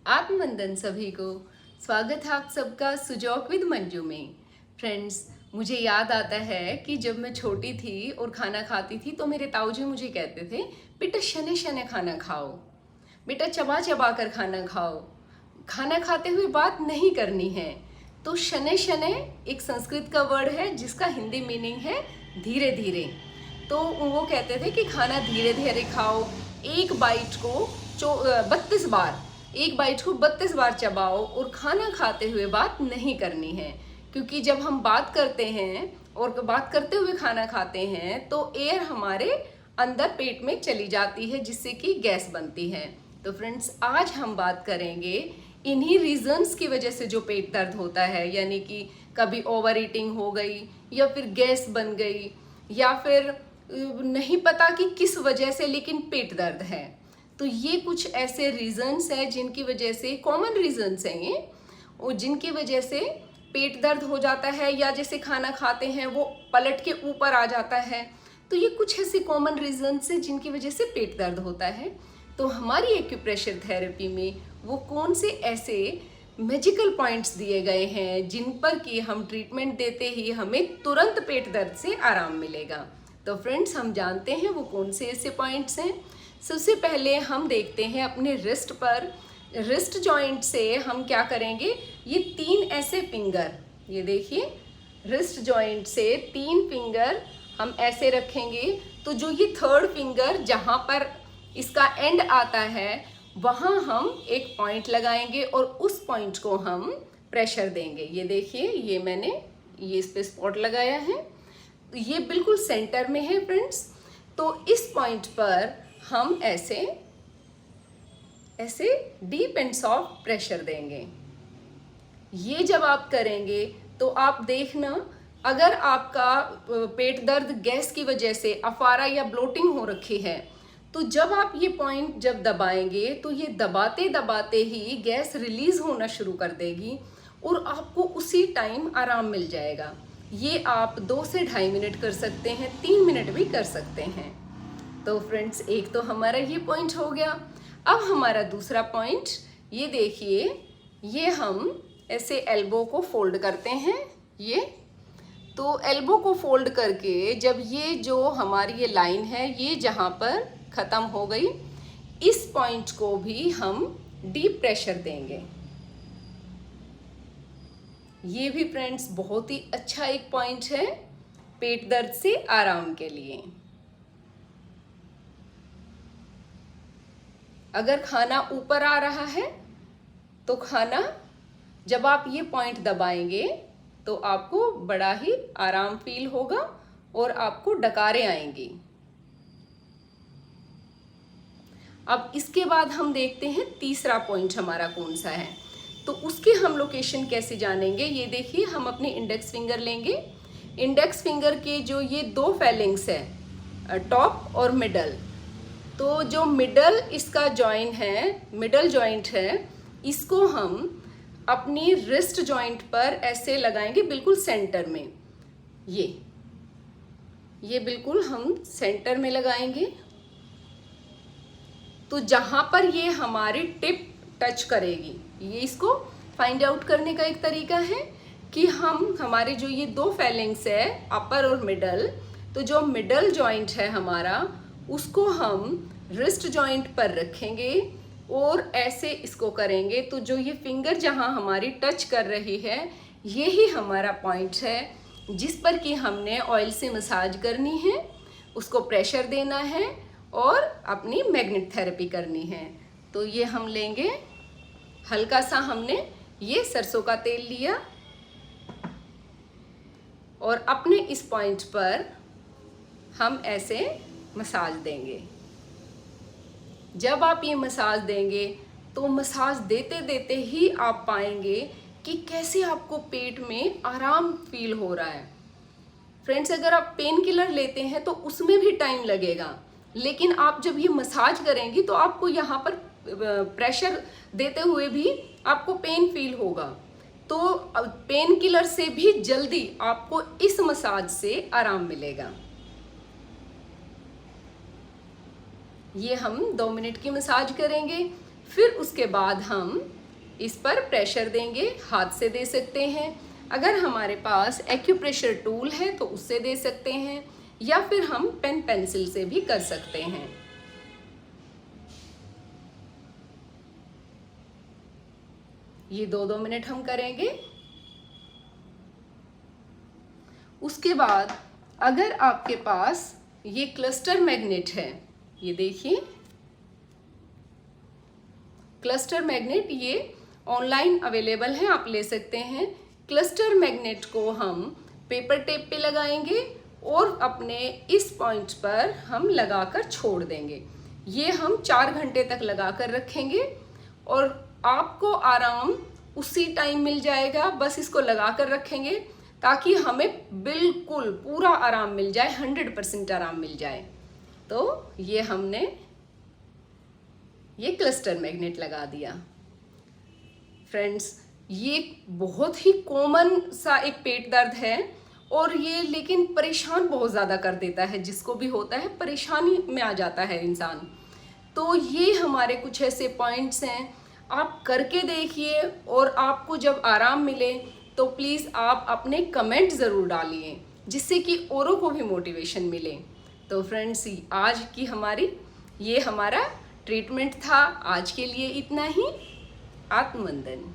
आत्मवंदन सभी को। स्वागत है आप सबका सुजॉक विद मंजू में। फ्रेंड्स, मुझे याद आता है कि जब मैं छोटी थी और खाना खाती थी तो मेरे ताऊजी मुझे कहते थे, बेटा शने शने खाना खाओ, बेटा चबा चबा कर खाना खाओ, खाना खाते हुए बात नहीं करनी है। तो शने शने एक संस्कृत का वर्ड है जिसका हिंदी मीनिंग है धीरे धीरे। तो वो कहते थे कि खाना धीरे धीरे खाओ, एक बाइट को 32 बार, एक बाइट को 32 बार चबाओ और खाना खाते हुए बात नहीं करनी है। क्योंकि जब हम बात करते हैं और बात करते हुए खाना खाते हैं तो एयर हमारे अंदर पेट में चली जाती है जिससे कि गैस बनती है। तो फ्रेंड्स, आज हम बात करेंगे इन्हीं रीजंस की वजह से जो पेट दर्द होता है, यानी कि कभी ओवर ईटिंग हो गई या फिर गैस बन गई या फिर नहीं पता कि किस वजह से लेकिन पेट दर्द है। तो ये कुछ ऐसे रीजंस हैं जिनकी वजह से, कॉमन रीजंस हैं ये, और जिनकी वजह से पेट दर्द हो जाता है या जैसे खाना खाते हैं वो पलट के ऊपर आ जाता है। तो ये कुछ ऐसे कॉमन रीजंस हैं जिनकी वजह से पेट दर्द होता है। तो हमारी एक्यूप्रेशर थेरेपी में वो कौन से ऐसे मैजिकल पॉइंट्स दिए गए हैं जिन पर कि हम ट्रीटमेंट देते ही हमें तुरंत पेट दर्द से आराम मिलेगा। तो फ्रेंड्स, हम जानते हैं वो कौन से ऐसे पॉइंट्स हैं। सबसे पहले हम देखते हैं अपने रिस्ट पर, रिस्ट जॉइंट से हम क्या करेंगे, ये 3 ऐसे फिंगर, ये देखिए रिस्ट जॉइंट से 3 फिंगर हम ऐसे रखेंगे। तो जो ये 3rd फिंगर जहाँ पर इसका एंड आता है वहाँ हम एक पॉइंट लगाएंगे और उस पॉइंट को हम प्रेशर देंगे। ये देखिए, ये मैंने ये इस पे स्पॉट लगाया है, ये बिल्कुल सेंटर में है फ्रेंड्स। तो इस पॉइंट पर हम ऐसे ऐसे डीप एंड सॉफ्ट प्रेशर देंगे। ये जब आप करेंगे तो आप देखना, अगर आपका पेट दर्द गैस की वजह से अफारा या ब्लोटिंग हो रखी है तो जब आप ये पॉइंट जब दबाएंगे तो ये दबाते दबाते ही गैस रिलीज होना शुरू कर देगी और आपको उसी टाइम आराम मिल जाएगा। ये आप 2 से 2.5 मिनट कर सकते हैं, 3 मिनट भी कर सकते हैं। तो फ्रेंड्स, एक तो हमारा ये पॉइंट हो गया। अब हमारा दूसरा पॉइंट, ये देखिए, ये हम ऐसे एल्बो को फोल्ड करते हैं। ये तो एल्बो को फोल्ड करके जब ये जो हमारी ये लाइन है ये जहाँ पर ख़त्म हो गई, इस पॉइंट को भी हम डीप प्रेशर देंगे। ये भी फ्रेंड्स बहुत ही अच्छा एक पॉइंट है पेट दर्द से आराम के लिए। अगर खाना ऊपर आ रहा है तो खाना जब आप ये पॉइंट दबाएंगे तो आपको बड़ा ही आराम फील होगा और आपको डकारें आएंगी। अब इसके बाद हम देखते हैं तीसरा पॉइंट हमारा कौन सा है। तो उसकी हम लोकेशन कैसे जानेंगे, ये देखिए, हम अपने इंडेक्स फिंगर लेंगे। इंडेक्स फिंगर के जो ये 2 फेलिंग्स है, टॉप और मिडल, तो जो मिडल इसका जॉइंट है, मिडल जॉइंट है, इसको हम अपनी रिस्ट जॉइंट पर ऐसे लगाएंगे बिल्कुल सेंटर में। ये बिल्कुल हम सेंटर में लगाएंगे। तो जहाँ पर ये हमारी टिप टच करेगी, ये इसको फाइंड आउट करने का एक तरीका है कि हम हमारे जो ये 2 फेलिंग्स है, अपर और मिडल, तो जो मिडल जॉइंट है हमारा उसको हम रिस्ट जॉइंट पर रखेंगे और ऐसे इसको करेंगे। तो जो ये फिंगर जहाँ हमारी टच कर रही है यही हमारा पॉइंट है जिस पर कि हमने ऑयल से मसाज करनी है, उसको प्रेशर देना है और अपनी मैग्नेट थेरेपी करनी है। तो ये हम लेंगे, हल्का सा हमने ये सरसों का तेल लिया और अपने इस पॉइंट पर हम ऐसे मसाज देंगे। जब आप ये मसाज देंगे तो मसाज देते देते ही आप पाएंगे कि कैसे आपको पेट में आराम फील हो रहा है। फ्रेंड्स, अगर आप पेन किलर लेते हैं तो उसमें भी टाइम लगेगा, लेकिन आप जब ये मसाज करेंगी तो आपको यहाँ पर प्रेशर देते हुए भी आपको पेन फील होगा। तो पेन किलर से भी जल्दी आपको इस मसाज से आराम मिलेगा। ये हम 2 मिनट की मसाज करेंगे। फिर उसके बाद हम इस पर प्रेशर देंगे, हाथ से दे सकते हैं, अगर हमारे पास एक्यूप्रेशर टूल है तो उससे दे सकते हैं, या फिर हम पेन पेंसिल से भी कर सकते हैं। ये 2-2 मिनट हम करेंगे। उसके बाद अगर आपके पास ये क्लस्टर मैग्नेट है, ये देखिए क्लस्टर मैग्नेट, ये ऑनलाइन अवेलेबल है, आप ले सकते हैं। क्लस्टर मैग्नेट को हम पेपर टेप पे लगाएंगे और अपने इस पॉइंट पर हम लगाकर छोड़ देंगे। ये हम 4 घंटे तक लगाकर रखेंगे और आपको आराम उसी टाइम मिल जाएगा। बस इसको लगाकर रखेंगे ताकि हमें बिल्कुल पूरा आराम मिल जाए, 100% आराम मिल जाए। तो ये हमने ये क्लस्टर मैग्नेट लगा दिया। फ्रेंड्स, ये बहुत ही कॉमन सा एक पेट दर्द है और ये लेकिन परेशान बहुत ज़्यादा कर देता है, जिसको भी होता है परेशानी में आ जाता है इंसान। तो ये हमारे कुछ ऐसे पॉइंट्स हैं, आप करके देखिए और आपको जब आराम मिले तो प्लीज़ आप अपने कमेंट ज़रूर डालिए, जिससे कि औरों को भी मोटिवेशन मिले। तो फ्रेंड्स, आज की हमारा ट्रीटमेंट था। आज के लिए इतना ही। आत्मवंदन।